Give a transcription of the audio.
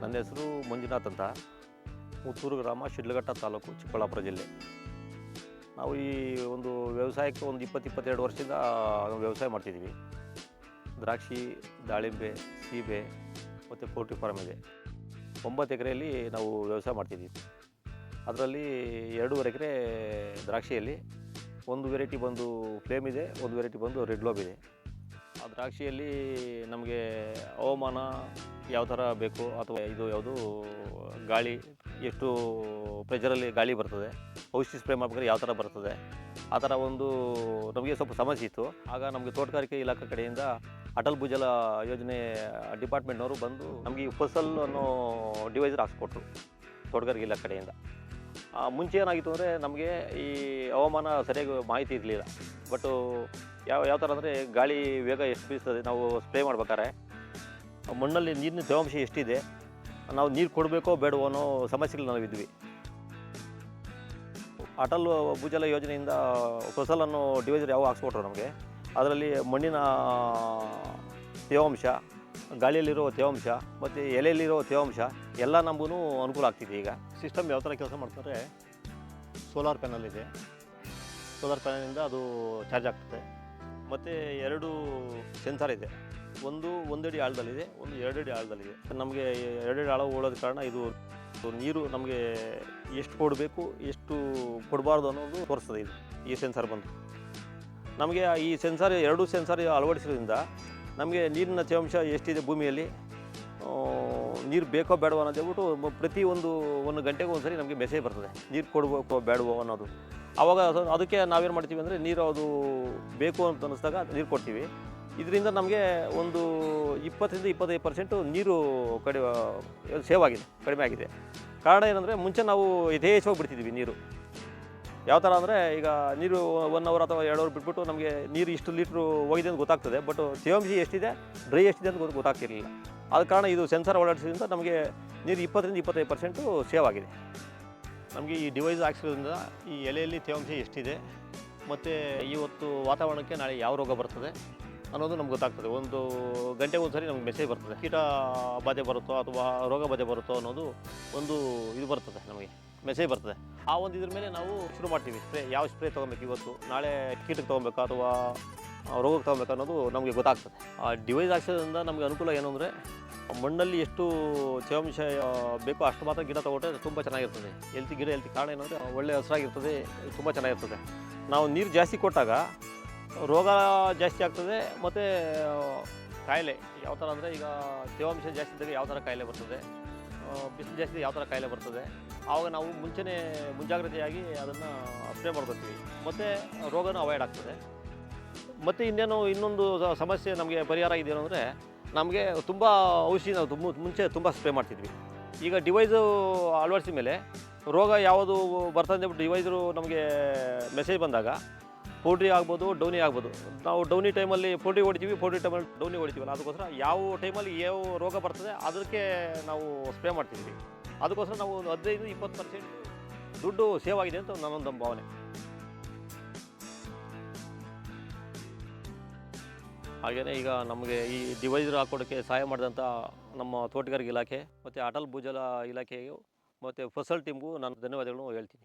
ನನ್ನ ಹೆಸರು ಮಂಜುನಾಥ್ ಅಂತ, ಮುತ್ತೂರು ಗ್ರಾಮ, ಶಿಡ್ಲಘಟ್ಟ ತಾಲೂಕು, ಚಿಕ್ಕಬಳ್ಳಾಪುರ ಜಿಲ್ಲೆ. ನಾವು ಈ ಒಂದು ವ್ಯವಸಾಯಕ್ಕೆ ಒಂದು 22 ವರ್ಷದಿಂದ ವ್ಯವಸಾಯ ಮಾಡ್ತಿದ್ದೀವಿ. ದ್ರಾಕ್ಷಿ, ದಾಳಿಂಬೆ, ಸೀಬೆ ಮತ್ತು ಪೋಲ್ಟ್ರಿ ಫಾರ್ಮ್ ಇದೆ. 9 ಎಕರೆಯಲ್ಲಿ ನಾವು ವ್ಯವಸಾಯ ಮಾಡ್ತಿದ್ದೀವಿ. ಅದರಲ್ಲಿ 2.5 ಎಕರೆ ದ್ರಾಕ್ಷಿಯಲ್ಲಿ ಒಂದು ವೆರೈಟಿ ಬಂದು ಫ್ಲೇಮ್ ಇದೆ, ಒಂದು ವೆರೈಟಿ ಬಂದು ರೆಡ್ ಲೋಬ್ ಇದೆ. ಆ ದ್ರಾಕ್ಷಿಯಲ್ಲಿ ನಮಗೆ ಹವಾಮಾನ ಯಾವ ಥರ ಬೇಕು, ಅಥವಾ ಇದು ಯಾವುದು ಗಾಳಿ ಎಷ್ಟು ಪ್ರೆಷರಲ್ಲಿ ಗಾಳಿ ಬರ್ತದೆ, ಔಷಧಿ ಸ್ಪ್ರೇ ಮಾಡ್ಬೇಕಾದ್ರೆ ಯಾವ ಥರ ಬರ್ತದೆ, ಆ ಥರ ಒಂದು ನಮಗೆ ಸ್ವಲ್ಪ ಸಮಸ್ಯೆ ಇತ್ತು. ಆಗ ನಮಗೆ ತೋಟಗಾರಿಕೆ ಇಲಾಖೆ ಕಡೆಯಿಂದ ಅಟಲ್ ಭುಜಲ ಯೋಜನೆ ಡಿಪಾರ್ಟ್ಮೆಂಟ್ನವರು ಬಂದು ನಮಗೆ ಈ ಫಸಲ್ ಅನ್ನೋ ಡಿವೈಸರ್ ಹಾಕ್ಸ್ಕೊಟ್ರು ತೋಟಗಾರಿಕೆ ಇಲಾಖೆ ಕಡೆಯಿಂದ. ಮುಂಚೆ ಏನಾಗಿತ್ತು ಅಂದರೆ ನಮಗೆ ಈ ಹವಾಮಾನ ಸರಿಯಾಗಿ ಮಾಹಿತಿ ಇರಲಿಲ್ಲ. ಬಟ್ಟು ಯಾವ ಥರ ಅಂದರೆ ಗಾಳಿ ವೇಗ ಎಷ್ಟು ಬೀಸ್ತದೆ, ನಾವು ಸ್ಪ್ರೇ ಮಾಡ್ಬೇಕಾದ್ರೆ ಮಣ್ಣಲ್ಲಿ ನೀರಿನ ತೇವಾಂಶ ಎಷ್ಟಿದೆ, ನಾವು ನೀರು ಕೊಡಬೇಕೋ ಬೇಡವೋ ಅನ್ನೋ ಸಮಸ್ಯೆಗಳು ನಾವು ಇದ್ವಿ. ಅಟಲ್ ಭುಜಲ ಯೋಜನೆಯಿಂದ ಫಸಲ್ ಅನ್ನೋ ಡಿವೈಸರ್ ಯಾವ ಹಾಕ್ಸ್ಕೊಟ್ರು ನಮಗೆ. ಅದರಲ್ಲಿ ಮಣ್ಣಿನ ತೇವಾಂಶ, ಗಾಳಿಯಲ್ಲಿರೋ ತೇವಾಂಶ ಮತ್ತು ಎಲೆಯಲ್ಲಿರೋ ತೇವಾಂಶ ಎಲ್ಲ ನಮಗೂ ಅನುಕೂಲ ಆಗ್ತಿದೆ. ಈಗ ಸಿಸ್ಟಮ್ ಯಾವ ಥರ ಕೆಲಸ ಮಾಡ್ತಾರೆ, ಸೋಲಾರ್ ಪ್ಯಾನಲ್ ಇದೆ. ಸೋಲಾರ್ ಪ್ಯಾನಲಿಂದ ಅದು ಚಾರ್ಜ್ ಆಗ್ತದೆ. ಮತ್ತು 2 ಸೆನ್ಸಾರ್ ಇದೆ. ಒಂದು 1 ಅಡಿ ಆಳದಲ್ಲಿದೆ, ಒಂದು 2 ಅಡಿ ಆಳದಲ್ಲಿದೆ. ನಮಗೆ 2 ಅಡಿ ಆಳ ಉಳೋದ ಕಾರಣ ಇದು ನೀರು ನಮಗೆ ಎಷ್ಟು ಕೊಡಬೇಕು, ಎಷ್ಟು ಕೊಡಬಾರ್ದು ಅನ್ನೋದು ತೋರಿಸ್ತದೆ. ಇದು ಈ ಸೆನ್ಸಾರ್ ಬಂದು ನಮಗೆ ಈ ಸೆನ್ಸಾರ್ 2 ಸೆನ್ಸಾರ್ ಅಳವಡಿಸೋದ್ರಿಂದ ನಮಗೆ ನೀರಿನ ತೇವಾಂಶ ಎಷ್ಟಿದೆ ಭೂಮಿಯಲ್ಲಿ, ನೀರು ಬೇಕೋ ಬೇಡವೋ ಅನ್ನೋದು ಹೇಳ್ಬಿಟ್ಟು ಪ್ರತಿ ಒಂದು ಗಂಟೆಗೆ ಒಂದು ಸರಿ ನಮಗೆ ಮೆಸೇಜ್ ಬರ್ತದೆ, ನೀರು ಕೊಡಬೇಕೋ ಬೇಡವೋ ಅನ್ನೋದು. ಆವಾಗ ಅದಕ್ಕೆ ನಾವೇನು ಮಾಡ್ತೀವಿ ಅಂದರೆ, ನೀರು ಅದು ಬೇಕು ಅಂತ ಅನ್ನಿಸ್ದಾಗ ನೀರು ಕೊಡ್ತೀವಿ. ಇದರಿಂದ ನಮಗೆ ಒಂದು 20-25% ನೀರು ಸೇವ್ ಆಗಿದೆ, ಕಡಿಮೆ ಆಗಿದೆ. ಕಾರಣ ಏನಂದರೆ, ಮುಂಚೆ ನಾವು ಯಥೇಚ್ಛವಾಗಿ ಬಿಡ್ತಿದ್ವಿ ನೀರು. ಯಾವ ಥರ ಅಂದರೆ, ಈಗ ನೀರು 1 ಅವರ್ ಅಥವಾ 2 ಅವರ್ ಬಿಟ್ಬಿಟ್ಟು ನಮಗೆ ನೀರು ಇಷ್ಟು ಲೀಟ್ರು ಹೋಗಿದೆ ಅಂತ ಗೊತ್ತಾಗ್ತದೆ. ಬಟ್ ತೇವಾಂಶ ಎಷ್ಟಿದೆ, ಡ್ರೈ ಎಷ್ಟಿದೆ ಅಂತ ಗೊತ್ತಾಗ್ತಿರಲಿಲ್ಲ. ಆದ ಕಾರಣ ಇದು ಸೆನ್ಸಾರ್ ಅಳವಡಿಸೋದ್ರಿಂದ ನಮಗೆ ನೀರು 20-25% ಸೇವ್ ಆಗಿದೆ. ನಮಗೆ ಈ ಡಿವೈಸ್ ಹಾಕ್ಸೋದ್ರಿಂದ ಈ ಎಲೆಯಲ್ಲಿ ತೇವಾಂಶ ಎಷ್ಟಿದೆ ಮತ್ತು ಇವತ್ತು ವಾತಾವರಣಕ್ಕೆ ನಾಳೆ ಯಾವ ರೋಗ ಬರ್ತದೆ ಅನ್ನೋದು ನಮ್ಗೆ ಗೊತ್ತಾಗ್ತದೆ. ಒಂದು ಗಂಟೆಗೆ ಒಂದು ಸರಿ ನಮ್ಗೆ ಮೆಸೇಜ್ ಬರ್ತದೆ, ಕೀಟ ಬಾಧೆ ಬರುತ್ತೋ ಅಥವಾ ರೋಗ ಬಾಧೆ ಬರುತ್ತೋ ಅನ್ನೋದು ಒಂದು ಇದು ಬರ್ತದೆ, ನಮಗೆ ಮೆಸೇಜ್ ಬರ್ತದೆ. ಆ ಒಂದು ಇದ್ರ ಮೇಲೆ ನಾವು ಶುರು ಮಾಡ್ತೀವಿ ಸ್ಪ್ರೇ. ಯಾವ ಸ್ಪ್ರೇ ತೊಗೊಬೇಕು, ಇವತ್ತು ನಾಳೆ ಕೀಟಕ್ಕೆ ತೊಗೊಬೇಕಾ ಅಥವಾ ರೋಗಕ್ಕೆ ತೊಗೊಬೇಕು ಅನ್ನೋದು ನಮಗೆ ಗೊತ್ತಾಗ್ತದೆ. ಆ ಡಿವೈಸ್ ಹಾಕ್ಸೋದ್ರಿಂದ ನಮಗೆ ಅನುಕೂಲ ಏನು ಅಂದರೆ, ಮಣ್ಣಲ್ಲಿ ಎಷ್ಟು ತೇವಾಂಶ ಬೇಕೋ ಅಷ್ಟು ಮಾತ್ರ ಗಿಡ ತೊಗೊಂಡ್ರೆ ತುಂಬ ಚೆನ್ನಾಗಿರ್ತದೆ. ಗಿಡ ಹೆಲ್ತಿ. ಕಾರಣ ಏನಂದರೆ, ಒಳ್ಳೆ ಹಸಿರಾಗಿರ್ತದೆ, ತುಂಬ ಚೆನ್ನಾಗಿರ್ತದೆ. ನಾವು ನೀರು ಜಾಸ್ತಿ ಕೊಟ್ಟಾಗ ರೋಗ ಜಾಸ್ತಿ ಆಗ್ತದೆ. ಮತ್ತು ಕಾಯಿಲೆ ಯಾವ ಥರ ಅಂದರೆ, ಈಗ ತೇವಾಂಶ ಜಾಸ್ತಿ ಇದ್ದಾಗ ಯಾವ ಥರ ಕಾಯಿಲೆ ಬರ್ತದೆ, ಬಿಸಿಲು ಜಾಸ್ತಿ ಯಾವ ಥರ ಕಾಯಿಲೆ ಬರ್ತದೆ, ಆವಾಗ ನಾವು ಮುಂಜಾಗ್ರತೆಯಾಗಿ ಅದನ್ನು ಸ್ಪ್ರೇ ಮಾಡ್ಕೊತೀವಿ. ಮತ್ತು ರೋಗನೂ ಅವಾಯ್ಡ್ ಆಗ್ತದೆ. ಮತ್ತು ಇನ್ನೊಂದು ಸಮಸ್ಯೆ ನಮಗೆ ಪರಿಹಾರ ಇದೆಯೋ ಅಂದರೆ, ನಮಗೆ ತುಂಬ ಔಷಧಿ ನಾವು ಮುಂಚೆ ತುಂಬ ಸ್ಪ್ರೇ ಮಾಡ್ತಿದ್ವಿ. ಈಗ ಡಿವೈಸು ಅಳವಡಿಸಿದ ಮೇಲೆ ರೋಗ ಯಾವುದು ಬರ್ತದೆ ಅಂದ್ಬಿಟ್ಟು ಡಿವೈಸರು ನಮಗೆ ಮೆಸೇಜ್ ಬಂದಾಗ, ಪೌಲ್ಟ್ರಿ ಆಗ್ಬೋದು, ಡೌನಿ ಆಗ್ಬೋದು. ನಾವು ಡೌನಿ ಟೈಮಲ್ಲಿ ಪೌಲ್ಟ್ರಿ ಹೊಡಿತೀವಿ, ಪೌಲ್ಟ್ರಿ ಟೈಮಲ್ಲಿ ಡೌನಿ ಹೊಡಿತೀವಲ್ಲ, ಅದಕ್ಕೋಸ್ಕರ ಯಾವ ಟೈಮಲ್ಲಿ ಯಾವ ರೋಗ ಬರ್ತದೆ ಅದಕ್ಕೆ ನಾವು ಸ್ಪ್ರೇ ಮಾಡ್ತಿದ್ವಿ. ಅದಕ್ಕೋಸ್ಕರ ನಾವು ಒಂದು 15-20% ದುಡ್ಡು ಸೇವ್ ಆಗಿದೆ ಅಂತ ನನ್ನೊಂದು ಭಾವನೆ. ಹಾಗೆಯೇ ಈಗ ನಮಗೆ ಈ ಡಿವೈಸರ್ ಹಾಕ್ಕೊಡೋಕ್ಕೆ ಸಹಾಯ ಮಾಡಿದಂಥ ನಮ್ಮ ತೋಟಗಾರಿಕೆ ಇಲಾಖೆ ಮತ್ತು ಅಟಲ್ ಭುಜಲ ಇಲಾಖೆಗೂ ಮತ್ತು ಫಸಲ್ ಟೀಮ್ಗೂ ನಾನು ಧನ್ಯವಾದಗಳನ್ನು ಹೇಳ್ತೀನಿ.